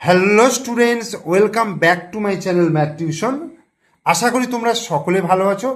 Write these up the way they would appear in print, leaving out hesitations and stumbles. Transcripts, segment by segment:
Hello students, welcome back to my channel math tuition. আশা করি তোমরা সকলে ভালো আছো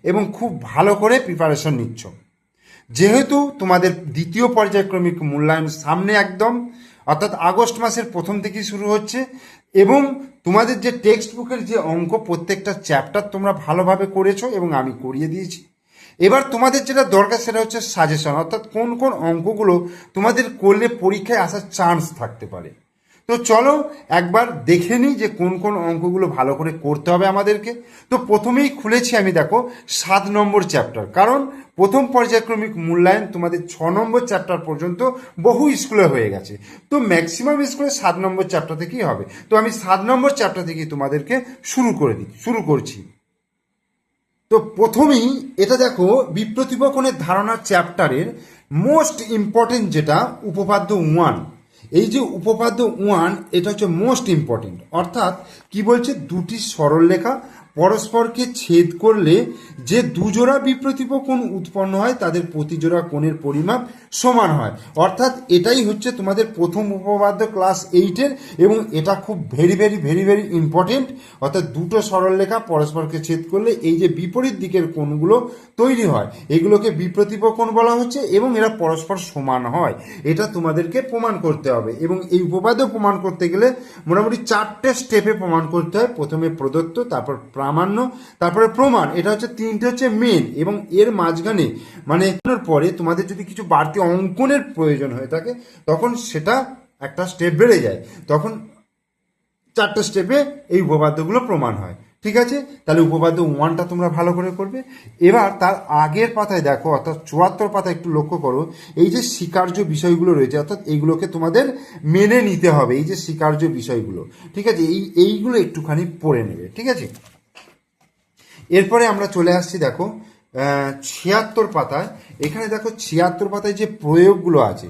এবং খুব ভালো করে প্রিপারেশন নিচ্ছ। যেহেতু তোমাদের দ্বিতীয় পর্যায়ক্রমিক মূল্যায়ন সামনে একদম, অর্থাৎ আগস্ট মাসের প্রথম থেকেই শুরু হচ্ছে এবং তোমাদের যে টেক্সট বুকের যে অঙ্ক প্রত্যেকটা চ্যাপ্টার তোমরা ভালোভাবে করেছো এবং আমি করিয়ে দিয়েছি। এবার তোমাদের যেটা দরকার সেটা হচ্ছে সাজেশন, অর্থাৎ কোন কোন অঙ্কগুলো তোমাদের করলে পরীক্ষায় আসার চান্স থাকতে পারে। তো চলো একবার দেখে নিই যে কোন কোন অঙ্কগুলো ভালো করে করতে হবে আমাদেরকে। তো প্রথমেই খুলেছি আমি, দেখো 7 নম্বর চ্যাপ্টার, কারণ প্রথম পর্যায়ক্রমিক মূল্যায়ন তোমাদের 6 নম্বর চ্যাপ্টার পর্যন্ত বহু স্কুলে হয়ে গেছে। তো ম্যাক্সিমাম স্কুলে 7 নম্বর চ্যাপ্টার থেকেই হবে। তো আমি 7 নম্বর চ্যাপ্টার থেকেই তোমাদেরকে শুরু করছি। তো প্রথমেই এটা দেখো, বিপ্রতিভ কোণের ধারণার চ্যাপ্টারের মোস্ট ইম্পর্টেন্ট যেটা উপপাদ্য 1। এই যে উপপাদ্য 1 এটা হচ্ছে মোস্ট ইম্পর্টেন্ট। অর্থাৎ কি বলছে, দুটি সরলরেখা পরস্পরকে ছেদ করলে যে দুজোড়া বিপ্রতিভ কোণ উৎপন্ন হয় তাদের প্রতিজোড়া কোণের পরিমাপ সমান হয়। অর্থাৎ এটাই হচ্ছে তোমাদের প্রথম উপপাদ্য ক্লাস 8-এর এবং এটা খুব very very very very important. অর্থাৎ দুটো সরলরেখা পরস্পরকে ছেদ করলে এই যে বিপরীত দিকের কোণগুলো তৈরি হয় এগুলোকে বিপ্রতিভ কোণ বলা হচ্ছে এবং এরা পরস্পর সমান হয়। এটা তোমাদেরকে প্রমাণ করতে হবে এবং এই উপপাদ্য প্রমাণ করতে গেলে মোটামুটি 4টে স্টেপে প্রমাণ করতে হয়। প্রথমে প্রদত্ত, তারপর প্রামাণ্য, তারপরে প্রমাণ। এটা হচ্ছে 3টে হচ্ছে মেন এবং এর মাঝখানে মানে পরে তোমাদের যদি কিছু বাড়তি অঙ্কনের প্রয়োজন হয়ে থাকে তখন সেটা একটা স্টেপ বেড়ে যায়, তখন 4টে স্টেপে এই উপপাদ্যগুলো প্রমাণ হয়। ঠিক আছে, তাহলে উপপাদ্য 1টা তোমরা ভালো করে করবে। এবার তার আগের পাতায় দেখো, অর্থাৎ 74 পাতায় একটু লক্ষ্য করো, এই যে স্বীকার্য বিষয়গুলো রয়েছে, অর্থাৎ এইগুলোকে তোমাদের মেনে নিতে হবে। এই যে স্বীকার্য বিষয়গুলো, ঠিক আছে, এইগুলো একটুখানি পড়ে নেবে। ঠিক আছে, এরপরে আমরা চলে আসছি দেখো 76 পাতায়। এখানে দেখো 76 পাতায় যে প্রয়োগগুলো আছে,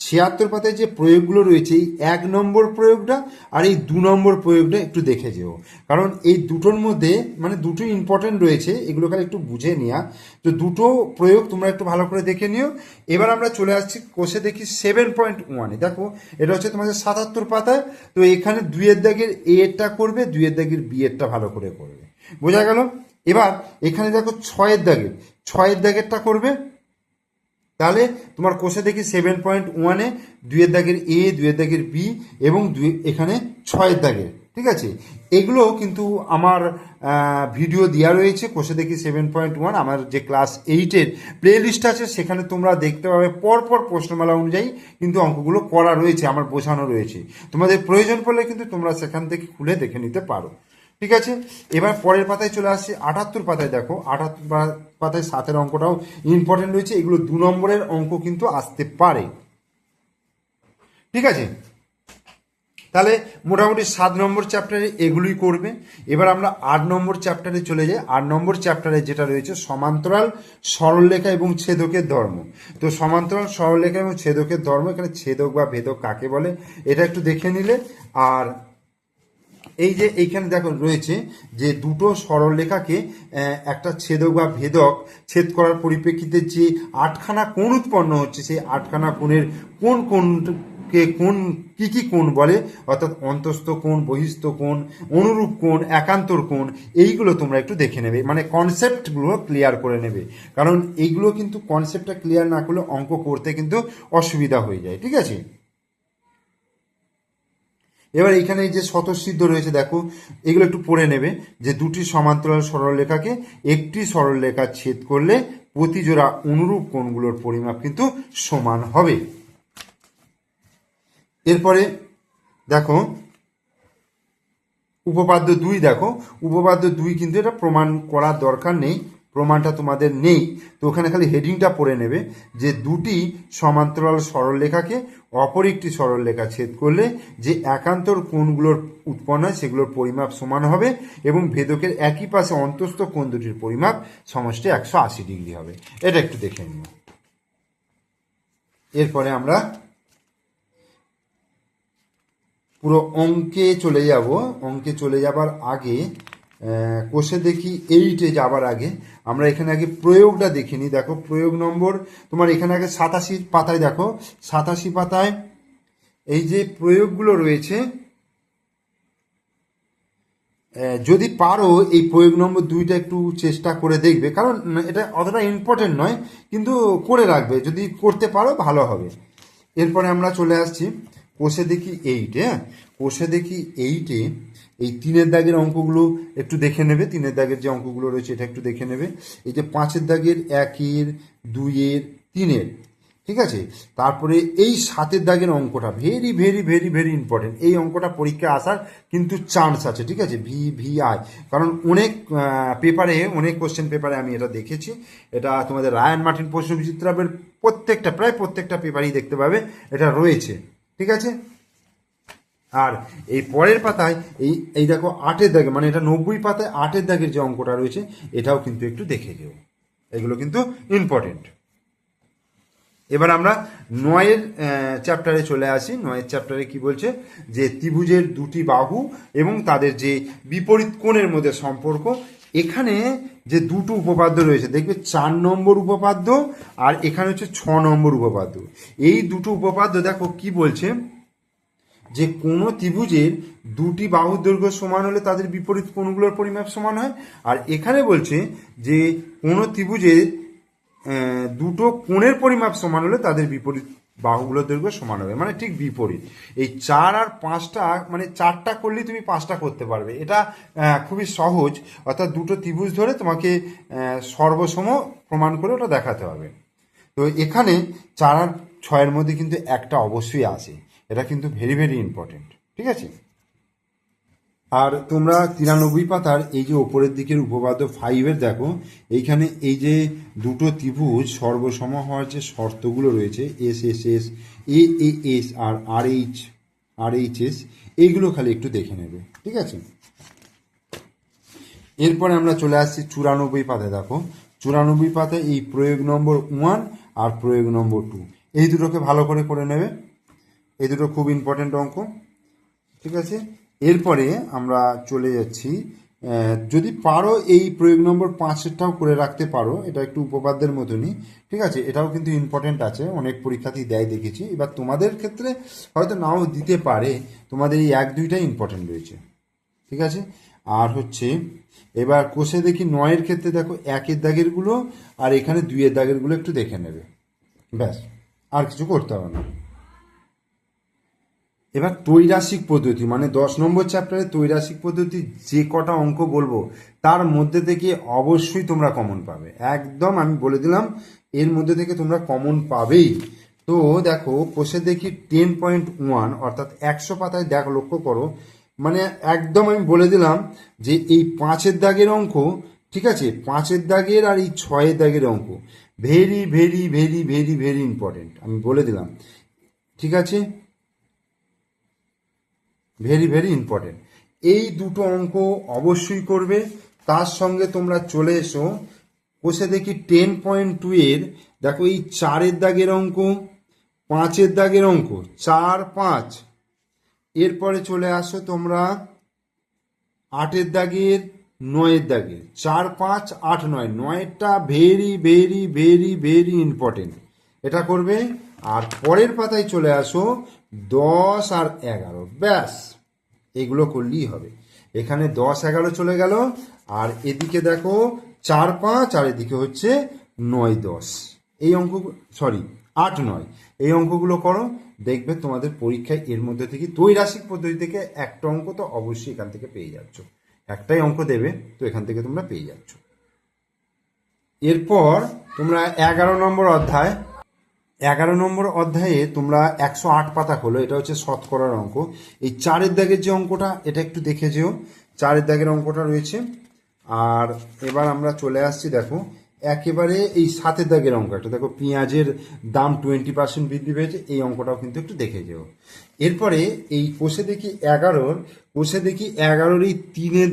76 পাতায় যে প্রয়োগগুলো রয়েছে, এই 1 নম্বর প্রয়োগটা আর এই 2 নম্বর প্রয়োগটা একটু দেখে যেও, কারণ এই দুটোর মধ্যে মানে দুটো ইম্পর্টেন্ট রয়েছে, এগুলো খালি একটু বুঝে নেওয়া। তো দুটো প্রয়োগ তোমরা একটু ভালো করে দেখে নিও। এবার আমরা চলে আসছি কোষে দেখি 7.1-এ। দেখো এটা হচ্ছে তোমাদের 77 পাতায়। তো এখানে 2-এর দাগের এটা করবে, 2-এর দাগের বি এরটা ভালো করে করবে, বোঝা গেল। এবার এখানে দেখো 6-এর দাগেরটা করবে। তাহলে তোমার কোষে দেখি 7.1-এ 2-এর দাগের এ, 2-এর দাগের বি এবং এখানে 6-এর দাগের। ঠিক আছে, এগুলো কিন্তু আমার ভিডিও দেওয়া রয়েছে। কোষে দেখি 7.1 আমার যে ক্লাস 8-এর প্লে লিস্ট আছে, সেখানে তোমরা দেখতে পাবে পরপর প্রশ্নমালা অনুযায়ী কিন্তু অঙ্কগুলো করা রয়েছে, আমার বোঝানো রয়েছে। তোমাদের প্রয়োজন পড়লে কিন্তু তোমরা সেখান থেকে খুলে দেখে নিতে পারো। ঠিক আছে, এবার পরের পাতায় চলে আসছি 78 পাতায়। দেখো 78 পাতায় 7-এর অঙ্কটাও ইম্পর্টেন্ট রয়েছে। এগুলো 2 নম্বরের অঙ্ক কিন্তু আসতে পারে। ঠিক আছে, তাহলে মোটামুটি 7 নম্বর চ্যাপ্টারে এগুলোই করবে। এবার আমরা 8 নম্বর চ্যাপ্টারে চলে যাই। 8 নম্বর চ্যাপ্টারে যেটা রয়েছে সমান্তরাল সরলরেখা এবং ছেদকের ধর্ম। তো সমান্তরাল সরলরেখা এবং ছেদকের ধর্ম, এখানে ছেদক বা ভেদক কাকে বলে এটা একটু দেখে নিলে। আর এই যে এইখানে দেখো রয়েছে যে দুটো সরলরেখাকে একটা ছেদক বা ভেদক ছেদ করার পরিপ্রেক্ষিতে যে 8খানা কোণ উৎপন্ন হচ্ছে, সেই 8খানা কোণের কোন কোণকে কোণ কি কি কোণ বলে, অর্থাৎ অন্তস্থ কোণ, বহিস্থ কোণ, অনুরূপ কোণ, একান্তর কোণ, এইগুলো তোমরা একটু দেখে নেবে, মানে কনসেপ্টগুলো ক্লিয়ার করে নেবে। কারণ এইগুলো কিন্তু কনসেপ্টটা ক্লিয়ার না করলে অঙ্ক করতে কিন্তু অসুবিধা হয়ে যায়। ঠিক আছে, এবার এখানে যে স্বতঃসিদ্ধ রয়েছে দেখো, এগুলো একটু পড়ে নেবে যে দুটি সমান্তরাল সরলরেখাকে একটি সরলরেখা ছেদ করলে প্রতিজোড়া অনুরূপ কোণগুলোর পরিমাপ কিন্তু সমান হবে। এরপরে দেখো উপপাদ্য 2। দেখো উপপাদ্য 2 কিন্তু এটা প্রমাণ করার দরকার নেই, প্রমাণটা তোমাদের নেই। তো ওখানে খালি হেডিংটা পড়ে নেবে যে দুটি সমান্তরাল সরলরেখাকে অপর একটি সরলরেখা ছেদ করলে যে একান্তর কোণগুলোর উৎপন্ন হয় সেগুলোর পরিমাপ সমান হবে এবং ভেদকের একই পাশে অন্তস্থ কোণ দুটির পরিমাপ সমষ্টি 180 ডিগ্রি হবে। এটা একটু দেখে নিন। এরপরে আমরা পুরো অঙ্কে চলে যাব। অঙ্কে চলে যাবার আগে কোষে দেখি 8-এ যাবার আগে আমরা এখানে আগে প্রয়োগটা দেখে নিই। দেখো প্রয়োগ নম্বর তোমার এখানে আগে 87 পাতায়। দেখো 87 পাতায় এই যে প্রয়োগগুলো রয়েছে যদি পারো এই প্রয়োগ নম্বর 2টা একটু চেষ্টা করে দেখবে, কারণ এটা অতটা ইম্পর্টেন্ট নয়, কিন্তু করে রাখবে, যদি করতে পারো ভালো হবে। এরপরে আমরা চলে আসছি কোষে দেখি 8। হ্যাঁ, কোষে দেখি 8-এ এই 3-এর দাগের অঙ্কগুলো একটু দেখে নেবে। 3-এর দাগের যে অঙ্কগুলো রয়েছে এটা একটু দেখে নেবে। এই যে 5-এর দাগের 1-এর 2-এর 3-এর, ঠিক আছে। তারপরে এই 7-এর দাগের অঙ্কটা very very very very important. এই অঙ্কটা পরীক্ষায় আসার কিন্তু চান্স আছে, ঠিক আছে, VVI, কারণ অনেক পেপারে, অনেক কোশ্চেন পেপারে আমি এটা দেখেছি। এটা তোমাদের রায়ান মার্টিন প্রশ্ন বিচিত্রাবের প্রত্যেকটা, প্রায় প্রত্যেকটা পেপারই দেখতে পাবে এটা রয়েছে, ঠিক আছে। আর এই পরের পাতায় এই দেখো 8-এর দাগে, মানে এটা 90 পাতায় 8-এর দাগের যে অঙ্কটা রয়েছে এটাও কিন্তু একটু দেখে যেও, এগুলো কিন্তু ইম্পর্টেন্ট। এবার আমরা 9-এর চ্যাপ্টারে চলে আসি। 9-এর চ্যাপ্টারে কি বলছে, যে ত্রিভুজের দুটি বাহু এবং তাদের যে বিপরীত কোণের মধ্যে সম্পর্ক। এখানে যে দুটো উপপাদ্য রয়েছে দেখবে, 4 নম্বর উপপাদ্য আর এখানে হচ্ছে 6 নম্বর উপপাদ্য। এই দুটো উপপাদ্য দেখো কি বলছে, যে কোনো ত্রিভুজের দুটি বাহুর দৈর্ঘ্য সমান হলে তাদের বিপরীত কোণগুলোর পরিমাপ সমান হয়। আর এখানে বলছে যে কোনো ত্রিভুজের দুটো কোণের পরিমাপ সমান হলে তাদের বিপরীত বাহুগুলোর দৈর্ঘ্য সমান হবে, মানে ঠিক বিপরীত। এই 4 আর 5টা, মানে 4টা করলেই তুমি 5টা করতে পারবে, এটা খুবই সহজ। অর্থাৎ দুটো ত্রিভুজ ধরে তোমাকে সর্বসম প্রমাণ করে ওটা দেখাতে হবে। তো এখানে 4 আর 6-এর মধ্যে কিন্তু একটা অবশ্যই আসে, এটা কিন্তু ভেরি ভেরি ইম্পর্টেন্ট, ঠিক আছে। আর তোমরা 93 পাতার এই যে ওপরের দিকের উপপাদ্য 5-এর দেখো, এইখানে এই যে দুটো ত্রিভুজ সর্বসম হওয়ার যে শর্তগুলো রয়েছে, SSS, AAS আর RHS, এইগুলো খালি একটু দেখে নেবে, ঠিক আছে। এরপরে আমরা চলে আসছি 94 পাতায়। দেখো 94 পাতায় এই প্রয়োগ নম্বর 1 আর প্রয়োগ নম্বর 2, এই দুটোকে ভালো করে করে নেবে, এই দুটো খুব ইম্পর্টেন্ট অঙ্ক, ঠিক আছে। এরপরে আমরা চলে যাচ্ছি, যদি পারো এই প্রয়োগ নম্বর 5-এরটাও করে রাখতে পারো, এটা একটু উপপাদ্যের মতনই, ঠিক আছে। এটাও কিন্তু ইম্পর্টেন্ট আছে, অনেক পরীক্ষাতেই দেয় দেখেছি। এবার তোমাদের ক্ষেত্রে হয়তো নাও দিতে পারে, তোমাদের এই 1-2টাই ইম্পর্টেন্ট রয়েছে, ঠিক আছে। আর হচ্ছে এবার কোষে দেখি 9-এর ক্ষেত্রে দেখো 1-এর দাগেরগুলো আর এখানে 2-এর দাগেরগুলো একটু দেখে নেবে, ব্যাস, আর কিছু করতে হবে না। এবার ত্রৈরাসিক পদ্ধতি, মানে 10 নম্বর চ্যাপ্টারে ত্রৈরাসিক পদ্ধতি যে কটা অঙ্ক বলবো তার মধ্যে থেকে অবশ্যই তোমরা কমন পাবে, একদম আমি বলে দিলাম, এর মধ্যে থেকে তোমরা কমন পাবেই। তো দেখো কোষে দেখি 10.1, অর্থাৎ 100 পাতায় দেখো, লক্ষ্য করো, মানে একদম আমি বলে দিলাম যে এই 5-এর দাগের অঙ্ক, ঠিক আছে, 5-এর দাগের আর এই 6-এর দাগের অঙ্ক very very very very very important, আমি বলে দিলাম, ঠিক আছে, ভেরি ভেরি ইম্পর্টেন্ট। এই দুটো অঙ্ক অবশ্যই করবে। তার সঙ্গে তোমরা চলে এসো কোষে দেখি 10.2-এর, দেখো এই 4-এর দাগের অঙ্ক, 5-এর দাগের অঙ্ক, 4, 5। এরপরে চলে আসো তোমরা 8-এর দাগের, 9-এর দাগের, 4, 5, 8, 9, 9-টা very very very very important, এটা করবে। আর পরের পাতায় চলে আসো 10 আর 11, ব্যাস, এগুলো করলেই হবে। এখানে 10, 11 চলে গেল, আর এদিকে দেখো 4, 5, আর এদিকে হচ্ছে 9, 10, এই অঙ্ক, সরি 8, 9, এই অঙ্কগুলো করো, দেখবে তোমাদের পরীক্ষায় এর মধ্যে থেকে ত্রৈরাসিক পদ্ধতি থেকে একটা অঙ্ক তো অবশ্যই এখান থেকে পেয়ে যাচ্ছ, একটাই অঙ্ক দেবে তো এখান থেকে তোমরা পেয়ে যাচ্ছ। এরপর তোমরা 11 নম্বর অধ্যায়, 11 নম্বর অধ্যায়ে তোমরা 108 পাতা খোলো, এটা হচ্ছে শতকরার অঙ্ক। এই 4-এর দাগের যে অঙ্কটা এটা একটু দেখে যেও, 4-এর দাগের অঙ্কটা রয়েছে। আর এবার আমরা চলে আসছি, দেখো একেবারে এই 7-এর দাগের অঙ্ক একটা, দেখো পেঁয়াজের দাম 20% বৃদ্ধি পেয়েছে, এই অঙ্কটাও কিন্তু একটু দেখে যেও। এরপরে এই কোষে দেখি 11-র এই 3-এর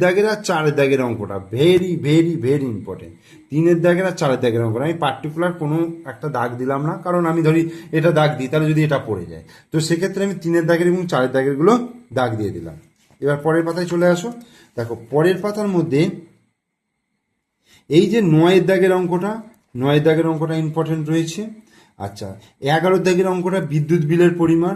দাগের আর 4-এর দাগের অঙ্কটা ভেরি ভেরি ভেরি ইম্পর্টেন্ট। 3-এর দাগের আর 4-এর দাগের অঙ্কটা আমি পার্টিকুলার কোনো একটা দাগ দিলাম না, কারণ আমি ধরি এটা দাগ দিই তাহলে যদি এটা পড়ে যায়, তো সেক্ষেত্রে আমি 3-এর দাগের এবং 4-এর দাগেরগুলো দাগ দিয়ে দিলাম। এবার পরের পাতায় চলে আসো, দেখো পরের পাতার মধ্যে এই যে 9-এর দাগের অঙ্কটা ইম্পর্টেন্ট রয়েছে। আচ্ছা, 11-র দাগের অঙ্কটা বিদ্যুৎ বিলের পরিমাণ,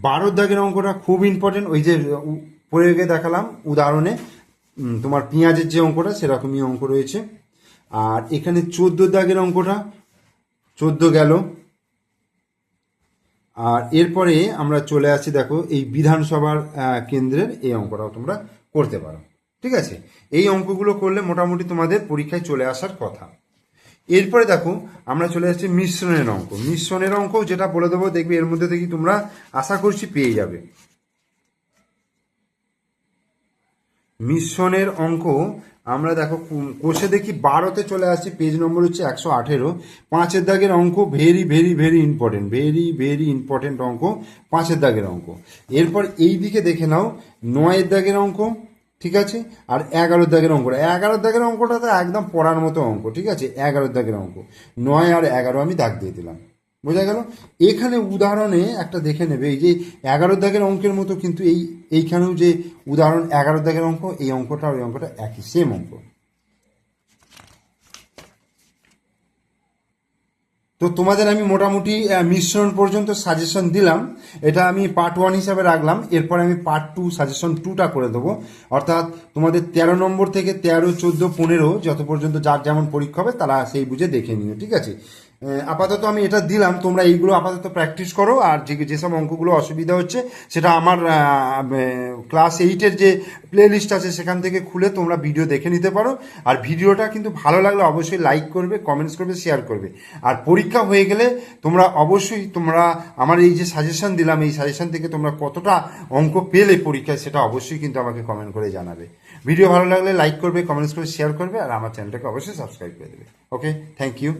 12-র দাগের অঙ্কটা খুব ইম্পর্টেন্ট, ওই যে প্রয়োগে দেখালাম উদাহরণে। তোমার পেঁয়াজের যে অঙ্কটা সেরকমই অঙ্ক রয়েছে। আর এখানে 14 দাগের অঙ্কটা 14 গেল। আর এরপরে আমরা চলে আসি, দেখো এই বিধানসভার কেন্দ্রের এই অঙ্কটাও তোমরা করতে পারো। ঠিক আছে, এই অঙ্কগুলো করলে মোটামুটি তোমাদের পরীক্ষায় চলে আসার কথা। এরপরে দেখো আমরা চলে আসছি মিশ্রণের অঙ্ক। মিশ্রণের অঙ্ক যেটা বলে দেবো, দেখবে এর মধ্যে থেকে তোমরা আশা করছি পেয়ে যাবে। মিশ্রণের অঙ্ক আমরা দেখো কোষে দেখি 12তে চলে আসছি, পেজ নম্বর হচ্ছে 118। 5-এর দাগের অঙ্ক very very very important, very very important অঙ্ক, 5-এর দাগের অঙ্ক। এরপর এই দিকে দেখে নাও 9-এর দাগের অঙ্ক, ঠিক আছে। আর 11-এর দাগের অঙ্কটা, 11-এর দাগের অঙ্কটা তো একদম পড়ার মতো অঙ্ক, ঠিক আছে। 11-এর দাগের অঙ্ক 9 আর 11 আমি দাগ দিয়ে দিলাম, বোঝা গেল। এখানে উদাহরণে একটা দেখে নেবে, এই যে 11 দাগের অঙ্কের মতো কিন্তু এইখানেও যে উদাহরণ 11 দাগের অঙ্ক, এই অঙ্কটা ওই অঙ্কটা একই, সেম অঙ্ক। তো তোমাদের আমি মোটামুটি মিশ্রণ পর্যন্ত সাজেশন দিলাম, এটা আমি পার্ট 1 হিসাবে রাখলাম। এরপর আমি পার্ট 2 সাজেশন 2টা করে দেবো, অর্থাৎ তোমাদের 13 নম্বর থেকে 13, 14, 15 যত পর্যন্ত যার যেমন পরীক্ষা হবে তারা সেই বুঝে দেখে নিও, ঠিক আছে। আপাতত আমি এটা দিলাম, তোমরা এইগুলো আপাতত প্র্যাকটিস করো। আর যেসব অঙ্কগুলো অসুবিধা হচ্ছে সেটা আমার ক্লাস 8-এর যে প্লে লিস্ট আছে সেখান থেকে খুলে তোমরা ভিডিও দেখে নিতে পারো। আর ভিডিওটা কিন্তু ভালো লাগলে অবশ্যই লাইক করবে, কমেন্টস করবে, শেয়ার করবে। আর পরীক্ষা হয়ে গেলে তোমরা অবশ্যই তোমরা আমার এই যে সাজেশন দিলাম, এই সাজেশন থেকে তোমরা কতটা অঙ্ক পেলে পরীক্ষায় সেটা অবশ্যই কিন্তু আমাকে কমেন্ট করে জানাবে। ভিডিও ভালো লাগলে লাইক করবে, কমেন্টস করবে, শেয়ার করবে, আর আমার চ্যানেলটাকে অবশ্যই সাবস্ক্রাইব করে দেবে। ওকে, থ্যাংক ইউ।